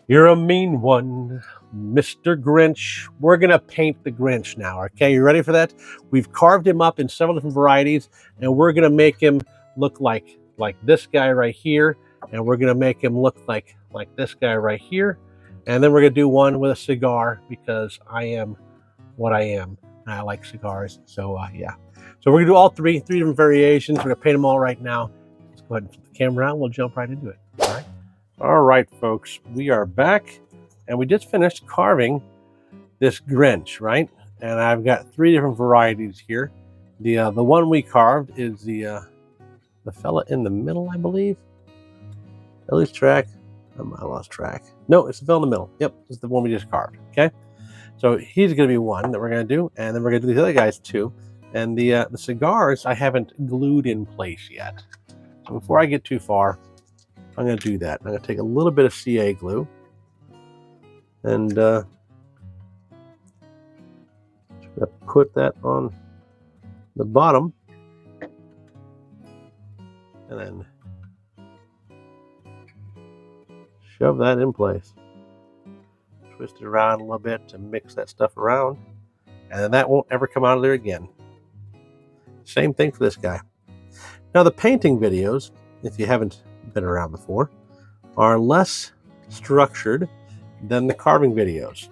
You're a mean one, Mr. Grinch. We're going to paint the Grinch now, okay? You ready for that? We've carved him up in several different varieties, and we're going to make him look like this guy right here, and we're going to make him look like this guy right here, and then we're going to do one with a cigar because I am what I am, and I like cigars, so yeah. So we're going to do all three different variations. We're going to paint them all right now. Let's go ahead and flip the camera out. We'll jump right into it, all right? All right, folks, we are back, and we just finished carving this Grinch, right? And I've got three different varieties here. The one we carved is the fella in the middle, I believe. I lose track. I lost track. No, it's the fella in the middle. Yep, it's the one we just carved. Okay, so he's going to be one that we're going to do, and then we're going to do these other guys too. And the cigars I haven't glued in place yet. So before I get too far, I'm going to do that. I'm going to take a little bit of CA glue and put that on the bottom, and then shove that in place. Twist it around a little bit to mix that stuff around, and then that won't ever come out of there again. Same thing for this guy. Now the painting videos, if you haven't been around before, are less structured than the carving videos.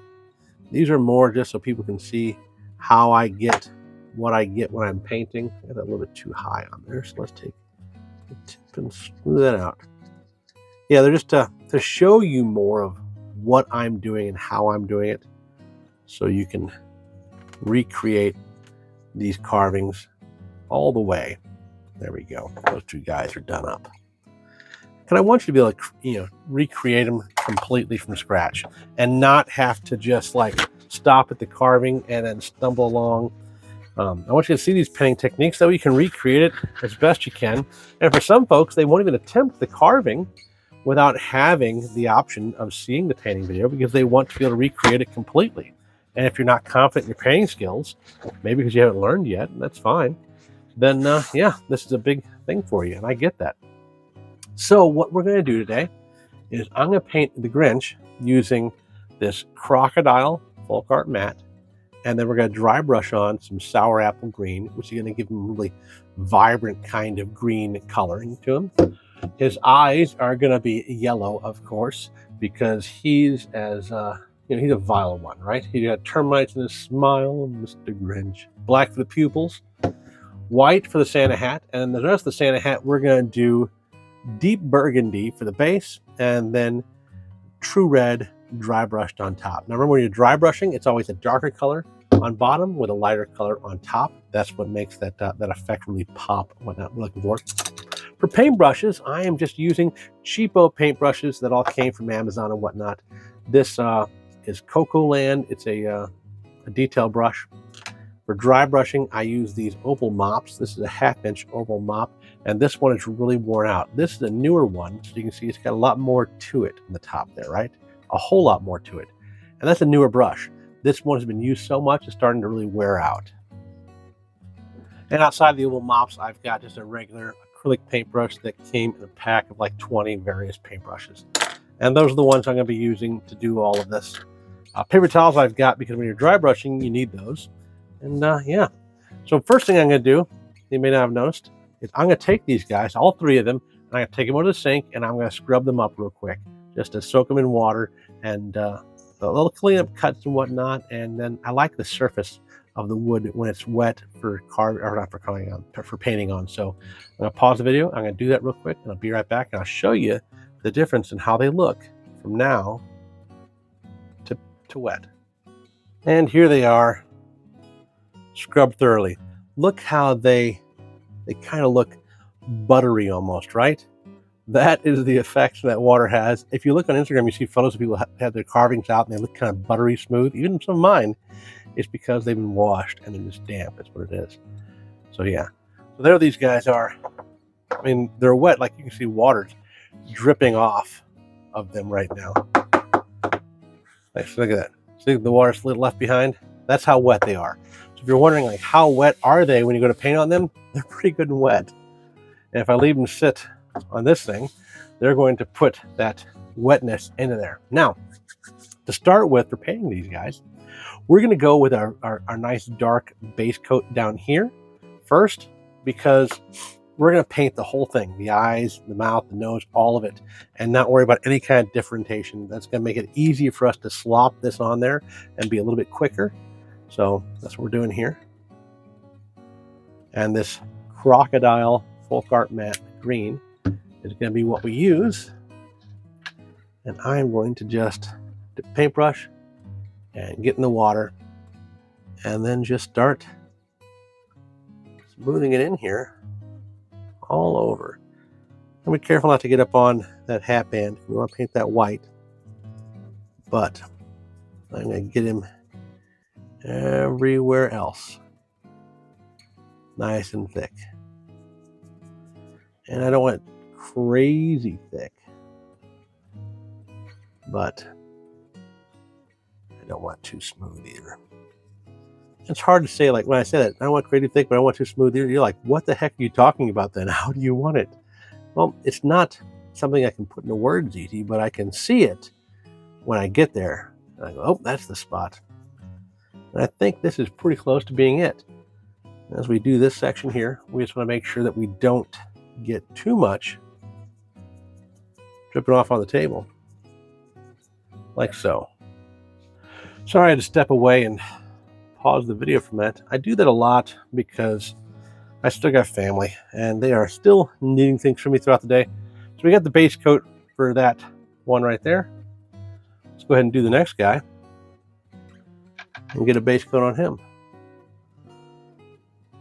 These are more just so people can see how I get what I get when I'm painting. I got that a little bit too high on there, so let's take a tip and smooth that out. Yeah, they're just to show you more of what I'm doing and how I'm doing it, so you can recreate these carvings all the way. There we go. Those two guys are done up. And I want you to be able to, recreate them completely from scratch and not have to just stop at the carving and then stumble along. I want you to see these painting techniques so you can recreate it as best you can. And for some folks, they won't even attempt the carving without having the option of seeing the painting video because they want to be able to recreate it completely. And if you're not confident in your painting skills, maybe because you haven't learned yet, that's fine, then yeah, this is a big thing for you, and I get that. So what we're going to do today is I'm going to paint the Grinch using this Crocodile Folk Art matte, and then we're going to dry brush on some Sour Apple Green, which is going to give him a really vibrant kind of green coloring to him. His eyes are going to be yellow, of course, because he's he's a vile one, right? He got termites in his smile, Mr. Grinch. Black for the pupils, white for the Santa hat, and the rest of the Santa hat we're going to do deep burgundy for the base, and then true red dry brushed on top. Now remember, when you're dry brushing, it's always a darker color on bottom with a lighter color on top. That's what makes that effect really pop, what I'm looking for. For paint brushes, I am just using cheapo paint brushes that all came from Amazon and whatnot. This is Coco Land. It's a detail brush. For dry brushing, I use these Opal mops. This is a 1/2-inch Opal mop, and this one is really worn out. This is a newer one, so you can see it's got a lot more to it in the top there, right? A whole lot more to it. And that's a newer brush. This one has been used so much, it's starting to really wear out. And outside the Opal mops, I've got just a regular acrylic paintbrush that came in a pack of 20 various paintbrushes. And those are the ones I'm going to be using to do all of this. Paper towels I've got because when you're dry brushing, you need those. And yeah, so first thing I'm going to do, you may not have noticed, is I'm going to take these guys, all three of them, and I'm going to take them over to the sink, and I'm going to scrub them up real quick, just to soak them in water, and a little cleanup cuts and whatnot. And then I like the surface of the wood when it's wet for painting on. So I'm going to pause the video. I'm going to do that real quick, and I'll be right back, and I'll show you the difference in how they look from now to wet. And here they are, scrubbed thoroughly. Look how they kind of look buttery almost, right? That is the effect that water has. If you look on Instagram, you see photos of people have their carvings out and they look kind of buttery smooth. Even some of mine, it's because they've been washed and they're just damp. That's what it is. So yeah, so there these guys are. I mean, they're wet, like you can see water dripping off of them right now. Nice, look at that. See the water left behind? That's how wet they are. So if you're wondering how wet are they when you go to paint on them, they're pretty good and wet. And if I leave them sit on this thing, they're going to put that wetness into there. Now, to start with, for painting these guys, we're going to go with our nice dark base coat down here first, because we're going to paint the whole thing, the eyes, the mouth, the nose, all of it, and not worry about any kind of differentiation. That's going to make it easy for us to slop this on there and be a little bit quicker. So that's what we're doing here. And this Crocodile Folk Art Matte Green is going to be what we use. And I'm going to just dip the paintbrush and get in the water and then just start smoothing it in here all over. And be careful not to get up on that hat band. We want to paint that white, but I'm going to get him everywhere else nice and thick. And I don't want it crazy thick, but I don't want too smooth either. It's hard to say, like when I say that, I don't want crazy thick, but I want too smooth either. You're like, what the heck are you talking about then? How do you want it? Well, it's not something I can put into words easy, but I can see it when I get there. And I go, oh, that's the spot. And I think this is pretty close to being it. As we do this section here, we just want to make sure that we don't get too much dripping off on the table. Like so. Sorry I had to step away and pause the video from that. I do that a lot because I still got family and they are still needing things from me throughout the day. So we got the base coat for that one right there. Let's go ahead and do the next guy and get a base coat on him.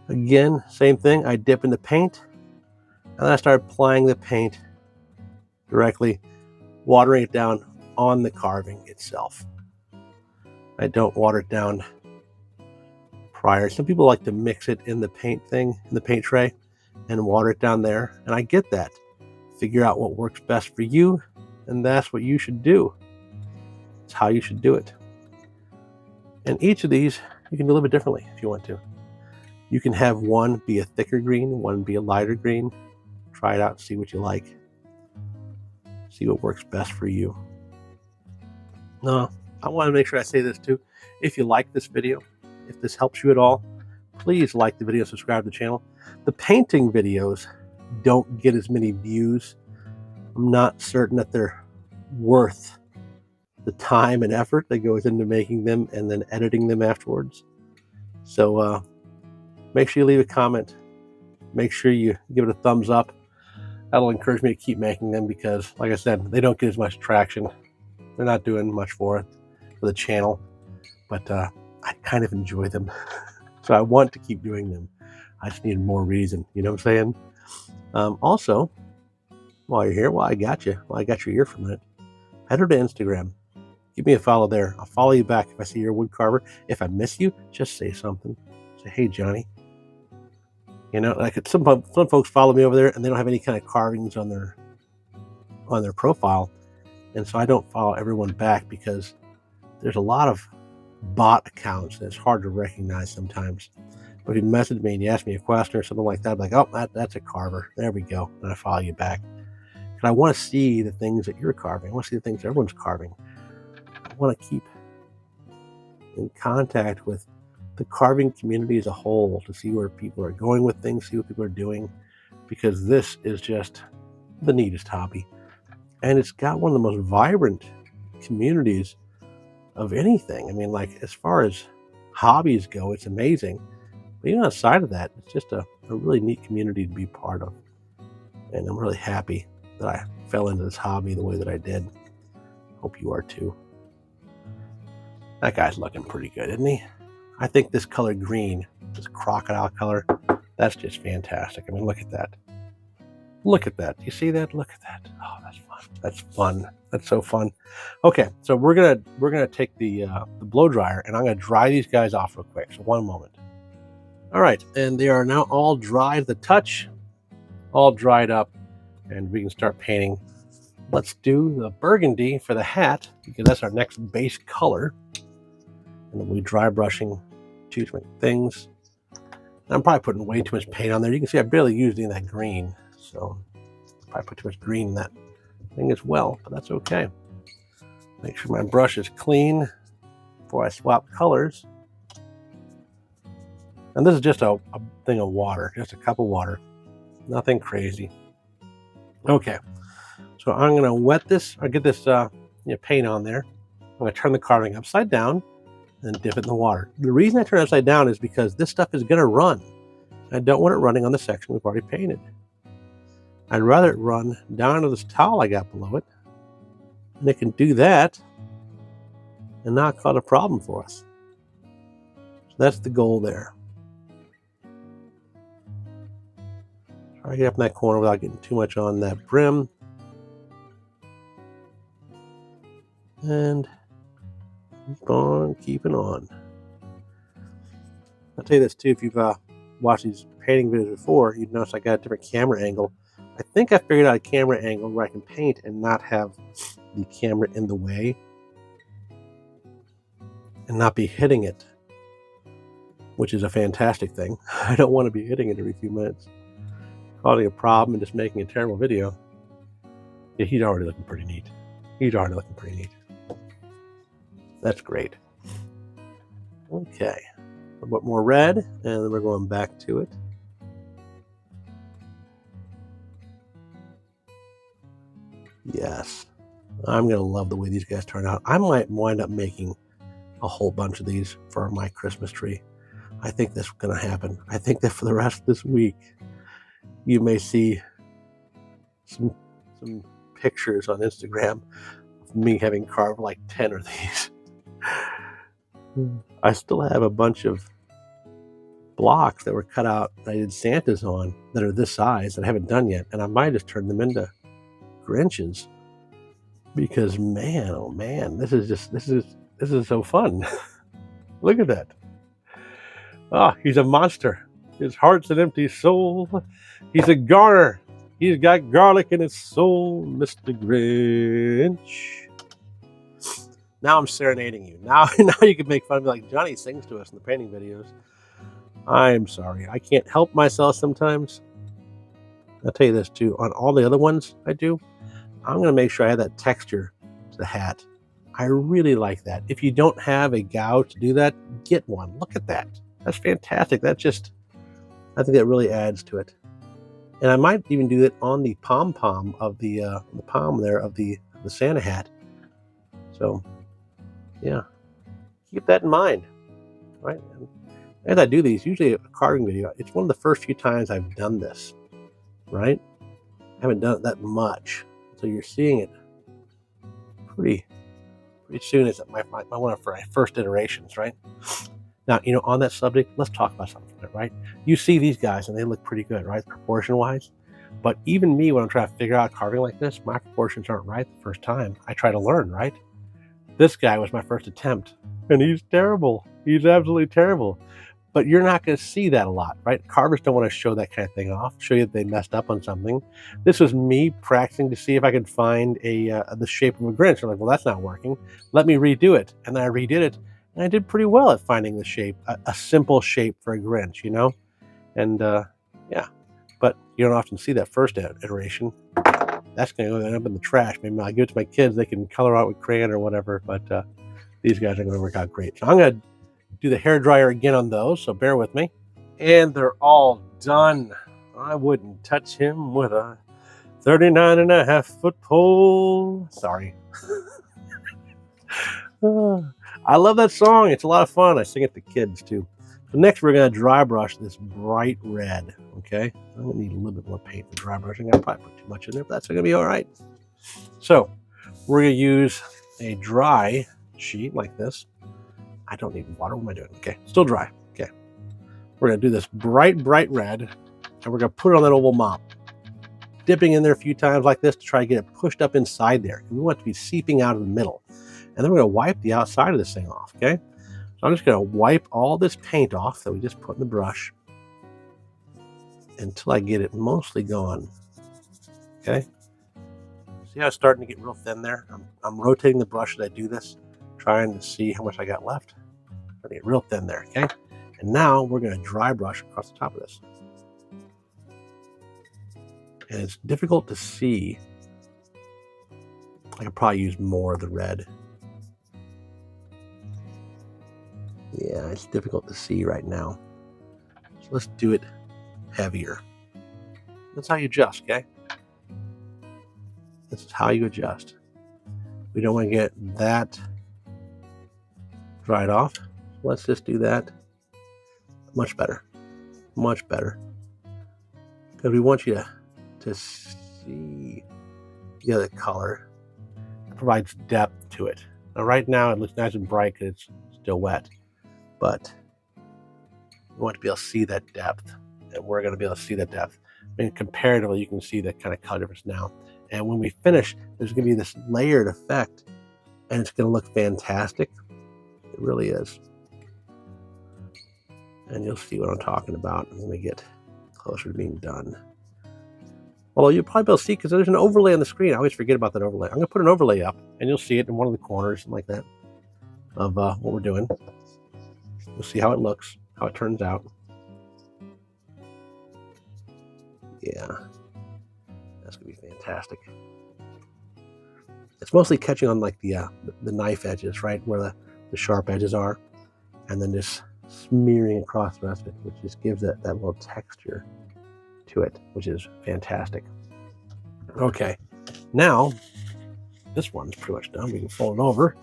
Again, same thing. I dip in the paint and then I start applying the paint directly, watering it down on the carving itself. I don't water it down prior. Some people like to mix it in the paint thing, in the paint tray, and water it down there. And I get that. Figure out what works best for you, and that's what you should do. It's how you should do it. And each of these, you can do a little bit differently if you want to. You can have one be a thicker green, one be a lighter green. Try it out and see what you like. See what works best for you. No, I want to make sure I say this too. If you like this video, if this helps you at all, please like the video, subscribe to the channel. The painting videos don't get as many views. I'm not certain that they're worth the time and effort that goes into making them and then editing them afterwards. So make sure you leave a comment. Make sure you give it a thumbs up. That'll encourage me to keep making them because, like I said, they don't get as much traction. They're not doing much for the channel, but I kind of enjoy them. So I want to keep doing them. I just need more reason, you know what I'm saying? Also, while you're here, well, I got you. Well, I got your ear for a minute. Head over to Instagram. Give me a follow there. I'll follow you back if I see you're a wood carver. If I miss you, just say something. Say, hey, Johnny. You know, like some folks follow me over there and they don't have any kind of carvings on their profile. And so I don't follow everyone back because there's a lot of bot accounts and it's hard to recognize sometimes. But if you message me and you ask me a question or something like that, I'm like, oh, that's a carver. There we go. And I follow you back. And I want to see the things that you're carving. I want to see the things everyone's carving. I want to keep in contact with the carving community as a whole to see where people are going with things, see what people are doing, because this is just the neatest hobby. And it's got one of the most vibrant communities of anything. I mean, like, as far as hobbies go, it's amazing. But even outside of that, it's just a really neat community to be part of. And I'm really happy that I fell into this hobby the way that I did. Hope you are too. That guy's looking pretty good, isn't he? I think this color green, this crocodile color, that's just fantastic. I mean, look at that. Look at that. You see that? Look at that. Oh, that's fun. That's fun. That's so fun. Okay, so we're gonna take the blow dryer and I'm gonna dry these guys off real quick. So one moment. All right, and they are now all dry to the touch, all dried up, and we can start painting. Let's do the burgundy for the hat because that's our next base color. And then we'll be dry brushing two different things. I'm probably putting way too much paint on there. You can see I barely used any of that green, so I probably put too much green in that thing as well, but that's okay. Make sure my brush is clean before I swap colors. And this is just a thing of water, just a cup of water. Nothing crazy. Okay, so I'm going to wet this, or get this paint on there. I'm going to turn the carving upside down and dip it in the water. The reason I turn it upside down is because this stuff is going to run. I don't want it running on the section we've already painted. I'd rather it run down to this towel I got below it. And it can do that and not cause a problem for us. So that's the goal there. Try to get up in that corner without getting too much on that brim. And keep on keeping on. I'll tell you this too, if you've watched these painting videos before, you'd notice I got a different camera angle. I think I figured out a camera angle where I can paint and not have the camera in the way and not be hitting it, which is a fantastic thing. I don't want to be hitting it every few minutes, causing a problem and just making a terrible video. Yeah, he's already looking pretty neat. That's great. Okay, a little bit more red, and then we're going back to it. Yes, I'm gonna love the way these guys turn out. I might wind up making a whole bunch of these for my Christmas tree. I think this is gonna happen. I think that for the rest of this week, you may see some pictures on Instagram of me having carved like 10 of these. I still have a bunch of blocks that were cut out that I did Santas on that are this size that I haven't done yet, and I might just turn them into Grinches, because man, oh man, this is so fun. Look at that. Ah, he's a monster. His heart's an empty soul. He's a garner. He's got garlic in his soul, Mr. Grinch. Now I'm serenading you. Now you can make fun of me like Johnny sings to us in the painting videos. I'm sorry. I can't help myself sometimes. I'll tell you this too. On all the other ones I do, I'm going to make sure I have that texture to the hat. I really like that. If you don't have a gouge to do that, get one. Look at that. That's fantastic. I think that really adds to it. And I might even do it on the pom-pom of the palm there of the Santa hat. So, yeah, keep that in mind, right? And as I do these, usually a carving video, it's one of the first few times I've done this, right? I haven't done it that much, so you're seeing it pretty soon as one of my first iterations, right? Now, on that subject, let's talk about something, right? You see these guys and they look pretty good, right? Proportion-wise. But even me, when I'm trying to figure out carving like this, my proportions aren't right the first time. I try to learn, right? This guy was my first attempt, and he's terrible. He's absolutely terrible. But you're not going to see that a lot, right? Carvers don't want to show that kind of thing off, show you that they messed up on something. This was me practicing to see if I could find the shape of a Grinch. I'm like, well, that's not working. Let me redo it. And then I redid it, and I did pretty well at finding the shape, a simple shape for a Grinch, And yeah, but you don't often see that first iteration. That's going to end up in the trash. Maybe I'll give it to my kids. They can color out with crayon or whatever, but these guys are going to work out great. So I'm going to do the hair dryer again on those, so bear with me. And they're all done. I wouldn't touch him with a 39.5-foot pole. Sorry. I love that song. It's a lot of fun. I sing it to kids too. So next we're going to dry brush this bright red. Okay, I'm going to need a little bit more paint for dry brushing. I'll probably put too much in there, but that's going to be all right. So we're going to use a dry sheet like this. I don't need water. What am I doing? Okay, still dry. Okay, we're going to do this bright red, and we're going to put it on that oval mop, dipping in there a few times like this to try to get it pushed up inside there. We want it to be seeping out of the middle. And then we're going to wipe the outside of this thing off, okay? So I'm just going to wipe all this paint off that we just put in the brush until I get it mostly gone, okay? See how it's starting to get real thin there? I'm rotating the brush as I do this, trying to see how much I got left. I'm going to get real thin there, okay? And now we're going to dry brush across the top of this. And it's difficult to see I could probably use more of the red. Yeah, it's difficult to see right now. So let's do it heavier. That's how you adjust, okay? This is how you adjust. We don't want to get that dried off. Let's just do that. Much better. Much better. Because we want you to see the other color. It provides depth to it. Now right now it looks nice and bright because it's still wet. But we want to be able to see that depth. And we're going to be able to see that depth. I mean, comparatively, you can see that kind of color difference now. And when we finish, there's going to be this layered effect. And it's going to look fantastic. It really is. And you'll see what I'm talking about when we get closer to being done. Although you'll probably be able to see because there's an overlay on the screen. I always forget about that overlay. I'm going to put an overlay up, and you'll see it in one of the corners, something like that, of what we're doing. You'll see how it looks, how it turns out. Yeah, that's going to be fantastic. It's mostly catching on like the knife edges, right, where the sharp edges are, and then just smearing across the rest of it, which just gives that little texture to it, which is fantastic. Okay, now this one's pretty much done. We can fold it over,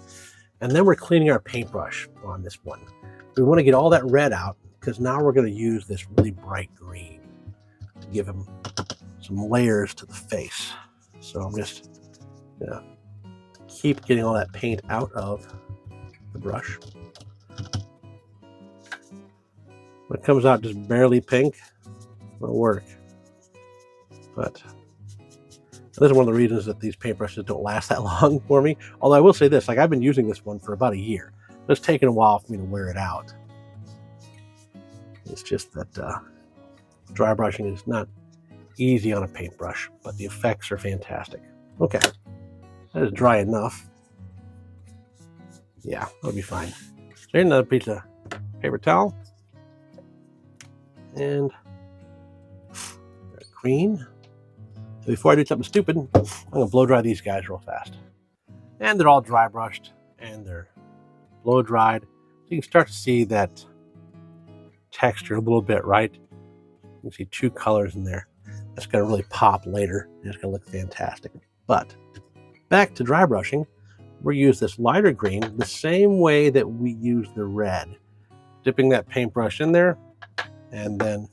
and then we're cleaning our paintbrush on this one. We want to get all that red out because now we're going to use this really bright green to give him some layers to the face. So I'm just gonna keep getting all that paint out of the brush. When it comes out just barely pink, it'll work. But this is one of the reasons that these paintbrushes don't last that long for me. Although I will say this, like I've been using this one for about a year. It's taken a while for me to wear it out. It's just that dry brushing is not easy on a paintbrush, but the effects are fantastic. Okay, that is dry enough. Yeah, that'll be fine. So here's another piece of paper towel. And green. So before I do something stupid, I'm going to blow dry these guys real fast. And they're all dry brushed and they're blow dried. So you can start to see that texture a little bit, right? You can see two colors in there. That's going to really pop later. And it's going to look fantastic. But back to dry brushing, we're use this lighter green the same way that we use the red. Dipping that paintbrush in there, and then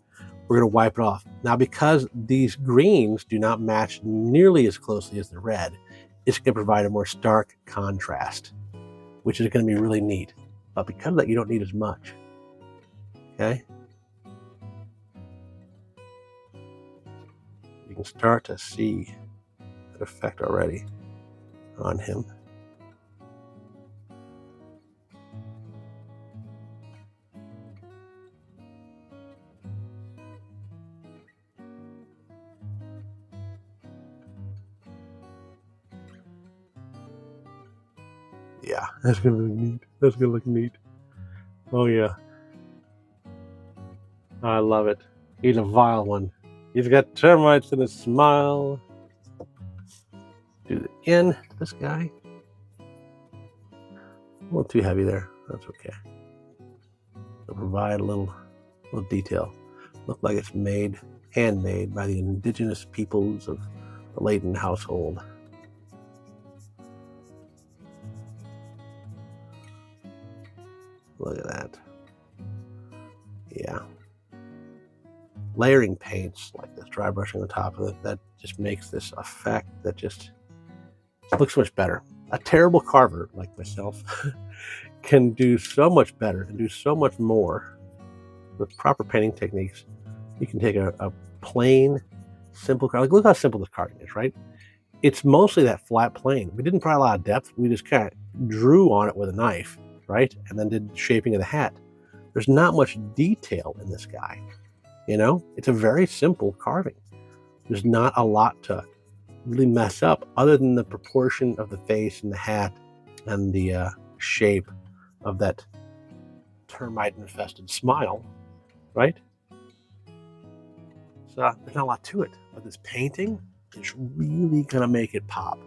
we're going to wipe it off. Now, because these greens do not match nearly as closely as the red, it's going to provide a more stark contrast, which is going to be really neat. But because of that, you don't need as much. Okay? You can start to see that effect already on him. Yeah, that's gonna look neat. That's gonna look neat. Oh yeah. I love it. He's a vile one. He's got termites in his smile. Do it again. This guy. A little too heavy there. That's okay. It'll provide a little detail. Look like it's handmade by the indigenous peoples of the Layton household. Look at that. Yeah. Layering paints like this, dry brushing on top of it, that just makes this effect that just looks so much better. A terrible carver like myself can do so much better and do so much more with proper painting techniques. You can take a plain, simple carving. Like, look how simple this carving is, right? It's mostly that flat plane. We didn't provide a lot of depth. We just kind of drew on it with a knife, right? And then did shaping of the hat. There's not much detail in this guy. You know, it's a very simple carving. There's not a lot to really mess up other than the proportion of the face and the hat and the shape of that termite infested smile, right? So there's not a lot to it, but this painting is really gonna make it pop.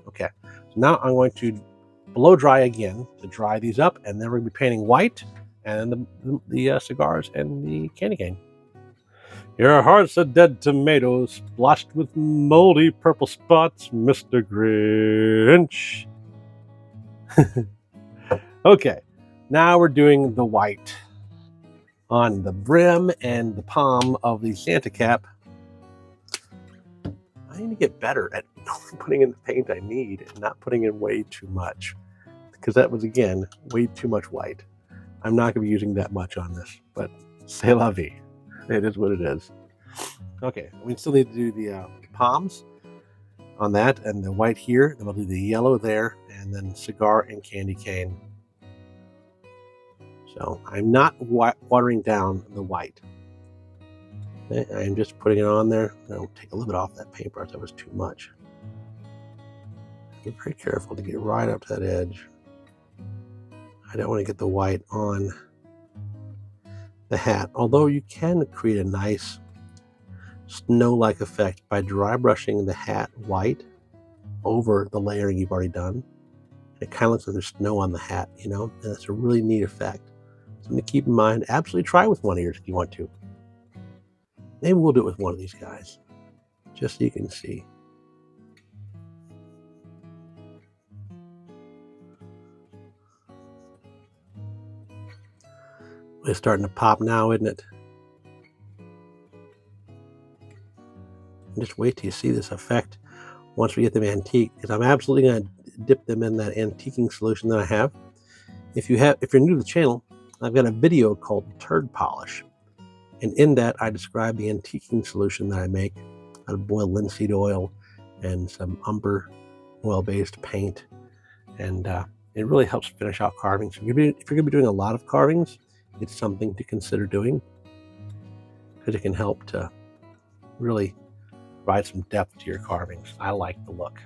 Okay, so now I'm going to blow dry again to dry these up, and then we're going to be painting white, and then the cigars and the candy cane. Your heart's a dead tomato, splotched with moldy purple spots, Mr. Grinch. Okay, now we're doing the white on the brim and the palm of the Santa cap. I need to get better at putting in the paint I need and not putting in way too much, because that was, again, way too much white. I'm not going to be using that much on this, but c'est la vie. It is what it is. Okay, we still need to do the palms on that and the white here. Then we'll do the yellow there, and then cigar and candy cane. So I'm not watering down the white. I'm just putting it on there. I'll take a little bit off that paintbrush. That was too much. Be very careful to get right up to that edge. I don't want to get the white on the hat, although you can create a nice snow-like effect by dry brushing the hat white over the layering you've already done. It kind of looks like there's snow on the hat, you know, and that's a really neat effect. Something to keep in mind. Absolutely try with one of yours if you want to. Maybe we'll do it with one of these guys, just so you can see. It's starting to pop now, isn't it? Just wait till you see this effect once we get them antique, because I'm absolutely going to dip them in that antiquing solution that I have. If you're new to the channel, I've got a video called Turd Polish, and in that I describe the antiquing solution that I make out of boiled linseed oil and some umber oil-based paint, and it really helps finish out carvings. If you're going to be doing a lot of carvings, it's something to consider doing, because it can help to really provide some depth to your carvings. I like the look.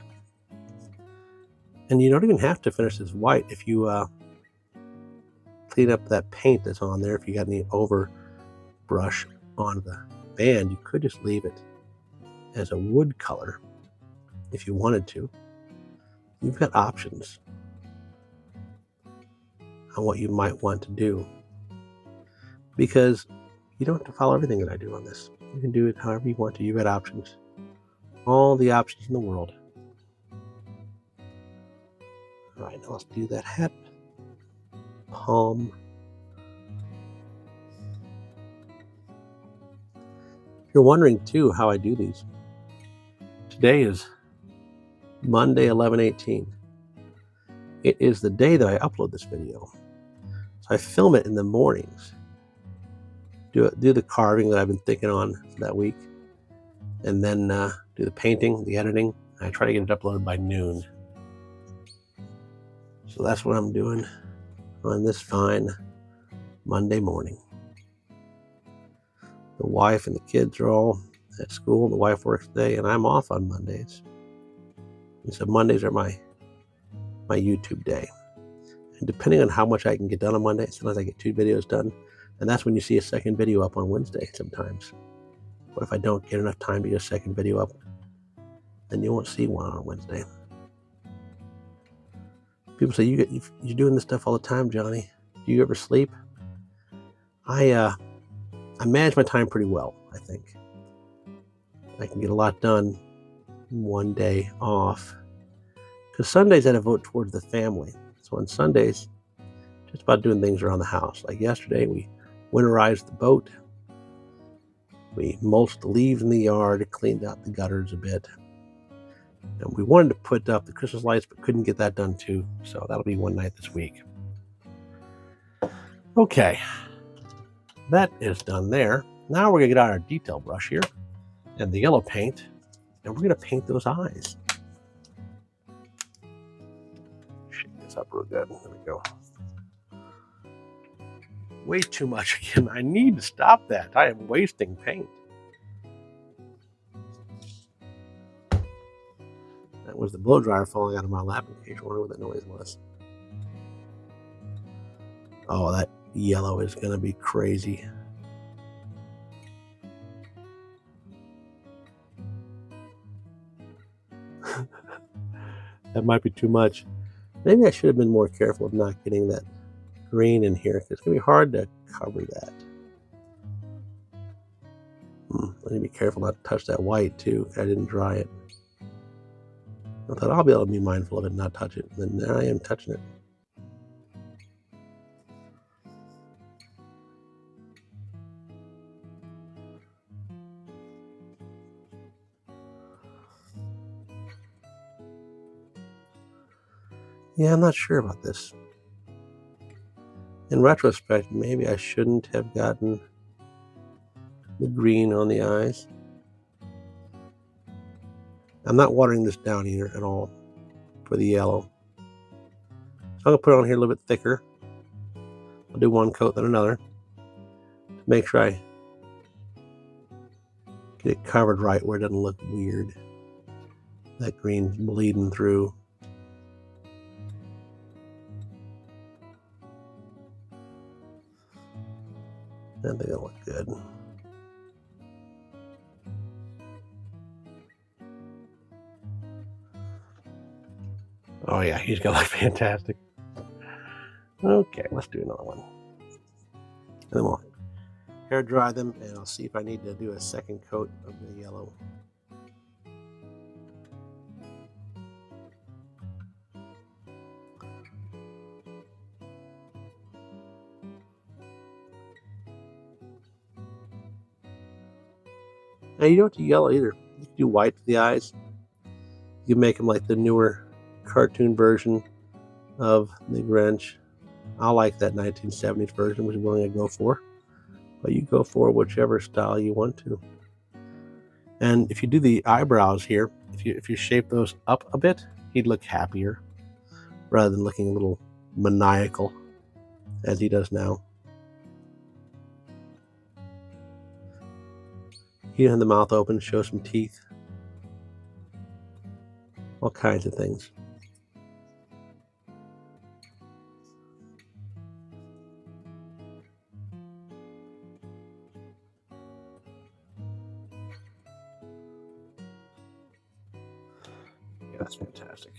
And you don't even have to finish this white. If you clean up that paint that's on there, if you got any over brush on the band, you could just leave it as a wood color if you wanted to. You've got options on what you might want to do, because you don't have to follow everything that I do on this. You can do it however you want to. You've got options. All the options in the world. All right, now let's do that hat, palm. If you're wondering too how I do these, today is Monday, 11/18. It is the day that I upload this video. So I film it in the mornings. Do the carving that I've been thinking on for that week, and then do the painting, the editing. I try to get it uploaded by noon. So that's what I'm doing on this fine Monday morning. The wife and the kids are all at school. The wife works today, and I'm off on Mondays. And so Mondays are my YouTube day. And depending on how much I can get done on Monday, sometimes I get 2 videos done, and that's when you see a second video up on Wednesday sometimes. But if I don't get enough time to get a second video up, then you won't see one on Wednesday. People say, you're doing this stuff all the time, Johnny. Do you ever sleep? I manage my time pretty well, I think. I can get a lot done one day off. Because Sundays I devote towards the family. So on Sundays, just about doing things around the house. Like yesterday, we winterized the boat. We mulched the leaves in the yard, cleaned out the gutters a bit. And we wanted to put up the Christmas lights, but couldn't get that done too. So that'll be one night this week. Okay, that is done there. Now we're gonna get out our detail brush here and the yellow paint, and we're gonna paint those eyes. Shake this up real good. There we go. Way too much again. I need to stop that. I am wasting paint. That was the blow dryer falling out of my lap, in case you wonder what that noise was. Oh, that yellow is going to be crazy. That might be too much. Maybe I should have been more careful of not getting that green in here, because it's going to be hard to cover that. I need to be careful not to touch that white too. I didn't dry it. I thought I'll be able to be mindful of it and not touch it. And then now I am touching it. Yeah, I'm not sure about this. In retrospect, maybe I shouldn't have gotten the green on the eyes. I'm not watering this down either at all for the yellow. So I'm going to put it on here a little bit thicker. I'll do one coat then another to make sure I get it covered right where it doesn't look weird. That green's bleeding through. I think it'll look good. Oh yeah, he's gonna look fantastic. Okay, let's do another one. And then we'll hair dry them, and I'll see if I need to do a second coat of the yellow. Now you don't have to yellow either. You can do white for the eyes. You can make them like the newer cartoon version of the Grinch. I like that 1970s version, which is what I'm going to go for. But you go for whichever style you want to. And if you do the eyebrows here, if you shape those up a bit, he'd look happier rather than looking a little maniacal as he does now. He had the mouth open, show some teeth, all kinds of things. Yeah, that's fantastic.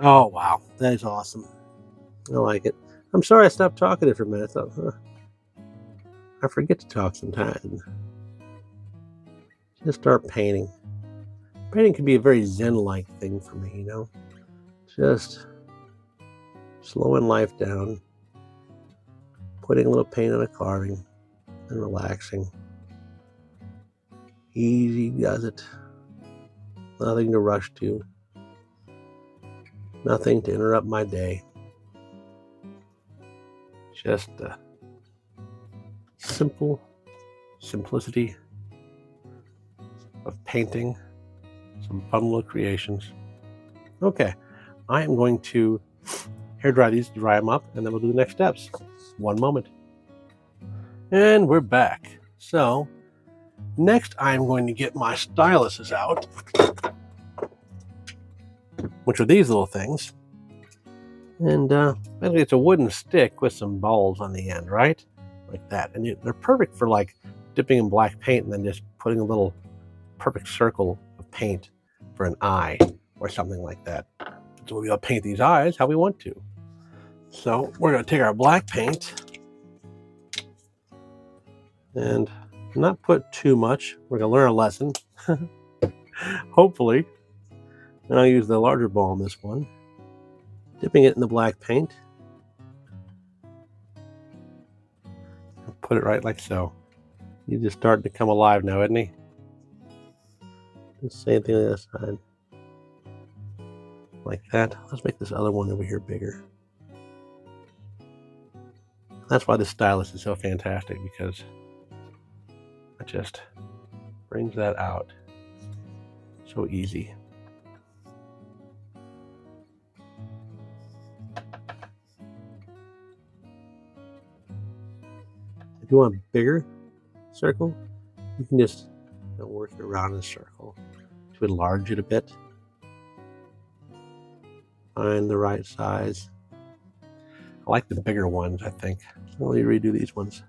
Oh, wow. That is awesome. I like it. I'm sorry I stopped talking there for a minute. I thought, I forget to talk sometimes. Just start painting. Painting can be a very zen-like thing for me, you know? Just slowing life down, putting a little paint on a carving, and relaxing. Easy does it. Nothing to rush to. Nothing to interrupt my day. Just simple simplicity of painting, some fun little creations. Okay, I am going to hair dry these, dry them up, and then we'll do the next steps. One moment. And we're back. So, next I'm going to get my styluses out, which are these little things. And basically it's a wooden stick with some balls on the end, right? Like that. And they're perfect for like dipping in black paint and then just putting a little perfect circle of paint for an eye or something like that. So we'll be able to paint these eyes how we want to. So we're going to take our black paint and not put too much. We're going to learn a lesson, hopefully. And I'll use the larger ball on this one, dipping it in the black paint. Put it right like so. He's just starting to come alive now, isn't he? The same thing on the other side. Like that. Let's make this other one over here bigger. That's why this stylus is so fantastic, because it just brings that out so easy. If you want a bigger circle, you can just work it around in a circle to enlarge it a bit. Find the right size. I like the bigger ones, I think. Let me redo these ones.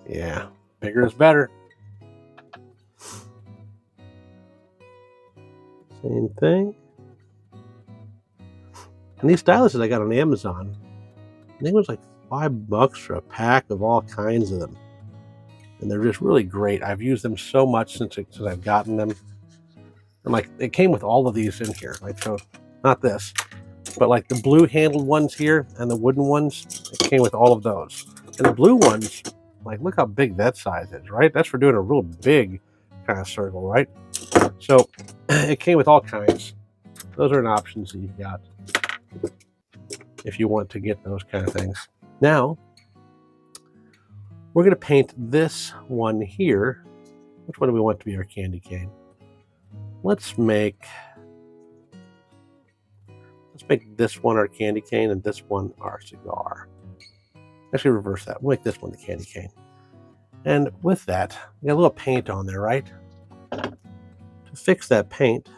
Yeah, bigger is better. Same thing. And these styluses I got on Amazon, I think it was like $5 for a pack of all kinds of them. And they're just really great. I've used them so much since I've gotten them. And like, it came with all of these in here. Like, so, not this, but like the blue handled ones here and the wooden ones, it came with all of those. And the blue ones, like, look how big that size is, right? That's for doing a real big kind of circle, right? So it came with all kinds. Those are an options that you've got if you want to get those kind of things. Now, we're going to paint this one here. Which one do we want to be our candy cane? Let's make this one our candy cane and this one our cigar. Actually, reverse that. We'll make this one the candy cane. And with that, we got a little paint on there, right? To fix that paint,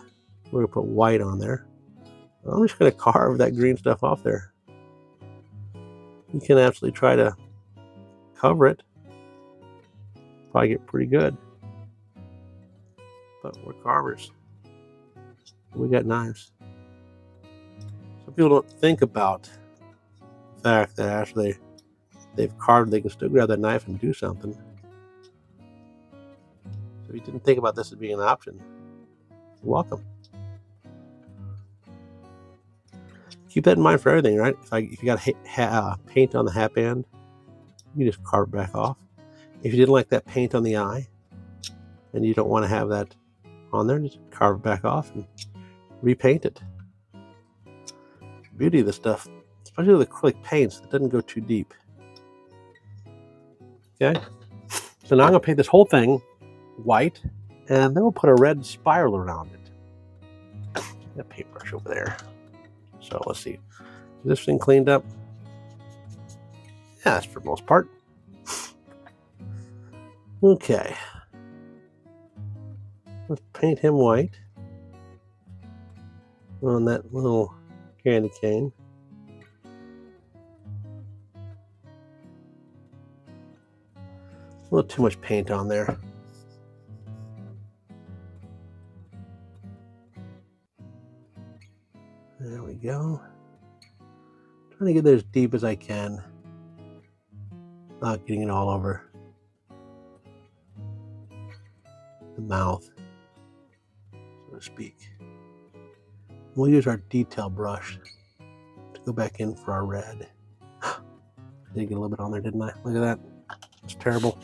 we're going to put white on there. I'm just going to carve that green stuff off there. You can absolutely try to cover it. Probably get pretty good. But we're carvers. We got knives. Some people don't think about the fact that after they've carved, they can still grab that knife and do something. So if you didn't think about this as being an option, you're welcome. Keep that in mind for everything, right? If you got paint on the hat band, you just carve it back off. If you didn't like that paint on the eye, and you don't want to have that on there, just carve it back off and repaint it. The beauty of this stuff, especially with acrylic paints, it doesn't go too deep. Okay, so now I'm going to paint this whole thing white, and then we'll put a red spiral around it. That paintbrush over there. So let's see. Is this thing cleaned up? Yeah, that's for the most part. Okay. Let's paint him white on that little candy cane. A little too much paint on there. There we go. Trying to get it as deep as I can. Not getting it all over the mouth, so to speak. We'll use our detail brush to go back in for our red. I did get a little bit on there, didn't I? Look at that. It's terrible.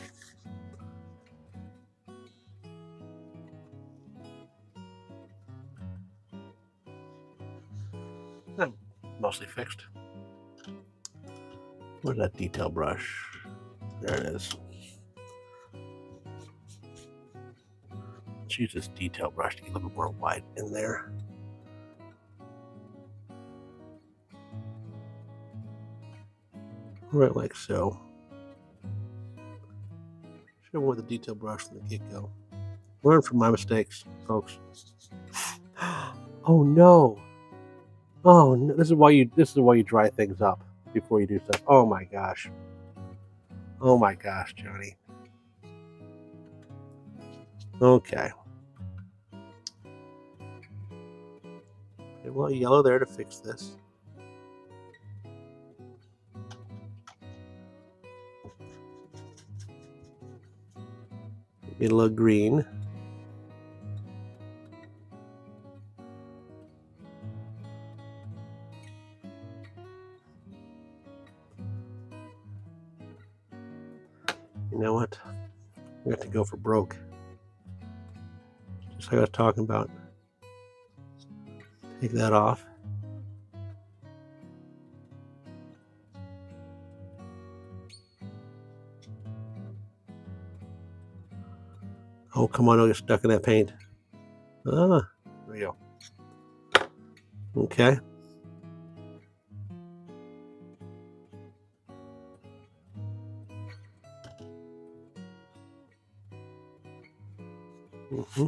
I'm mostly fixed. Where's that detail brush? There it is. Let's use this detail brush to get a little bit more white in there. Right, like so. Should have worn the detail brush from the get-go. Learn from my mistakes, folks. Oh no! Oh no! This is why you dry things up before you do stuff. Oh my gosh! Oh my gosh, Johnny. Okay. A little yellow there to fix this. Get a little green. You know what? We have to go for broke. Just like I was talking about. Take that off. Oh, come on, don't get stuck in that paint. Ah, there we go. Okay. Mm-hmm.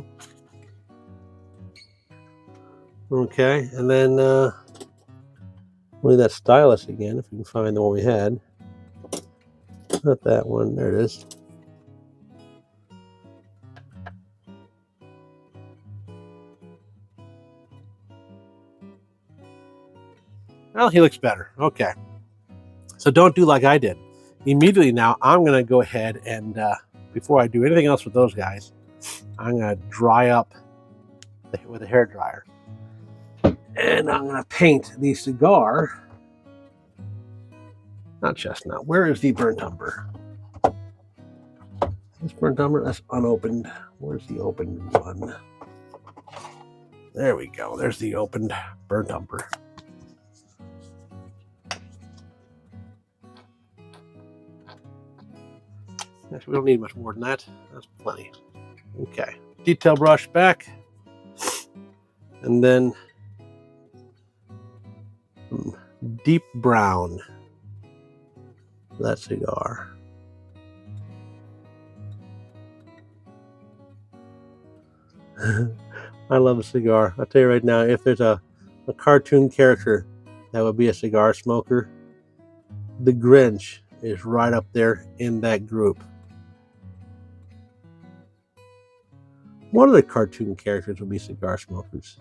Okay, and then we'll need that stylus again if we can find the one we had. Not that one. There it is. Well, he looks better. Okay. So don't do like I did. Immediately now, I'm going to go ahead and, before I do anything else with those guys, I'm going to dry up with a hair dryer. And I'm going to paint the cigar. Not chestnut. Where is the burnt umber? This burnt umber, that's unopened. Where's the opened one? There we go. There's the opened burnt umber. Actually, we don't need much more than that. That's plenty. Okay. Detail brush back. And then some deep brown for that cigar. I love a cigar. I'll tell you right now, if there's a cartoon character that would be a cigar smoker, the Grinch is right up there in that group. One of the cartoon characters would be cigar smokers.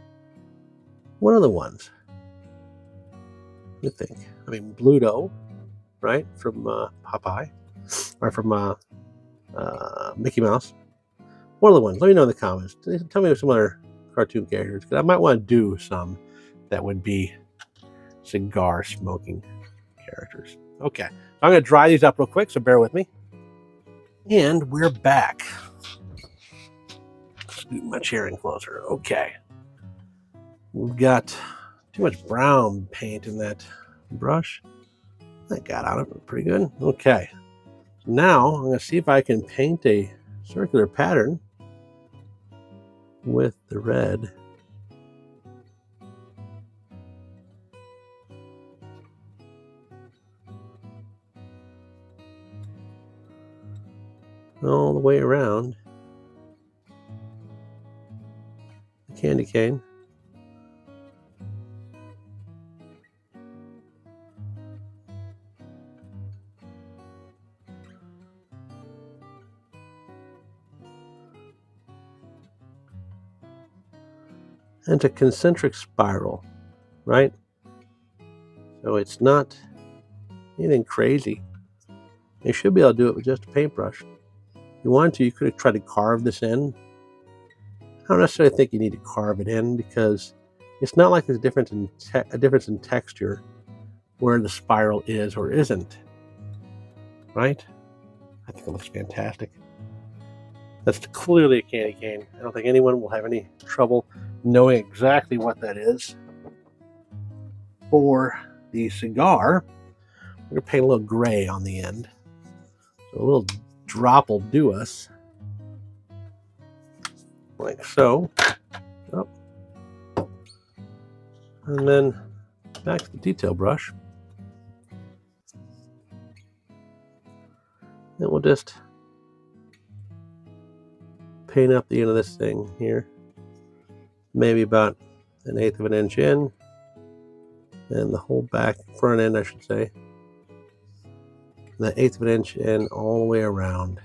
One of the ones. You think? I mean, Bluto, right, from Popeye, or from Mickey Mouse. One of the ones. Let me know in the comments. Tell me some other cartoon characters, because I might want to do some that would be cigar smoking characters. Okay, I'm going to dry these up real quick, so bear with me. And we're back. Scoot my chair in closer. Okay. We've got too much brown paint in that brush. That got out of it pretty good. Okay. Now I'm going to see if I can paint a circular pattern with the red. All the way around the candy cane. And it's a concentric spiral, right? So it's not anything crazy. You should be able to do it with just a paintbrush. If you wanted to, you could have tried to carve this in. I don't necessarily think you need to carve it in, because it's not like there's a difference in texture where the spiral is or isn't, right? I think it looks fantastic. That's clearly a candy cane. I don't think anyone will have any trouble knowing exactly what that is. For the cigar, we're going to paint a little gray on the end. So a little drop will do us. Like so. Oh. And then back to the detail brush. And we'll just paint up the end of this thing here. Maybe about 1/8 of an inch in. And the whole back, front end, I should say. And that 1/8 of an inch in all the way around.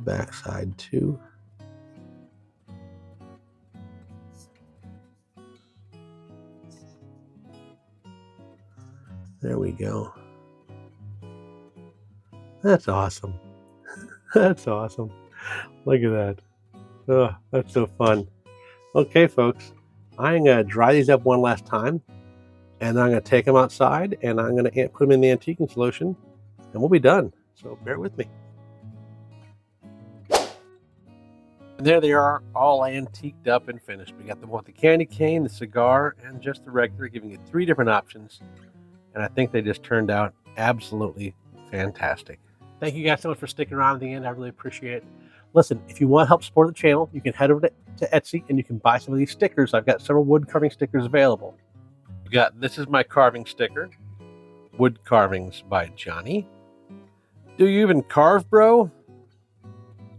Back side too. There we go. That's awesome. That's awesome. Look at that. Oh, that's so fun. Okay, folks, I'm going to dry these up one last time, and I'm going to take them outside, and I'm going to put them in the antiquing solution, and we'll be done. So bear with me. And there they are, all antiqued up and finished. We got the one with the candy cane, the cigar, and just the regular, giving you 3 different options. And I think they just turned out absolutely fantastic. Thank you guys so much for sticking around at the end. I really appreciate it. Listen, if you want to help support the channel, you can head over to Etsy and you can buy some of these stickers. I've got several wood carving stickers available. We've got, this is my carving sticker, Wood Carvings by Johnny. Do you even carve, bro?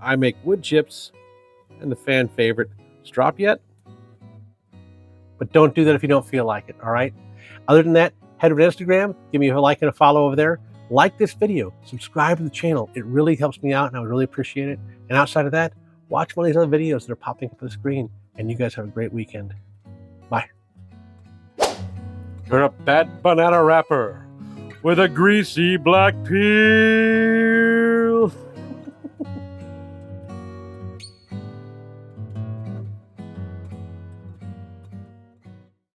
I make wood chips, and the fan favorite, Strop Yet? But don't do that if you don't feel like it, all right? Other than that, head over to Instagram, give me a like and a follow over there. Like this video, subscribe to the channel. It really helps me out and I would really appreciate it. And outside of that, watch one of these other videos that are popping up on the screen. And you guys have a great weekend. Bye. You're a bad banana wrapper with a greasy black peel.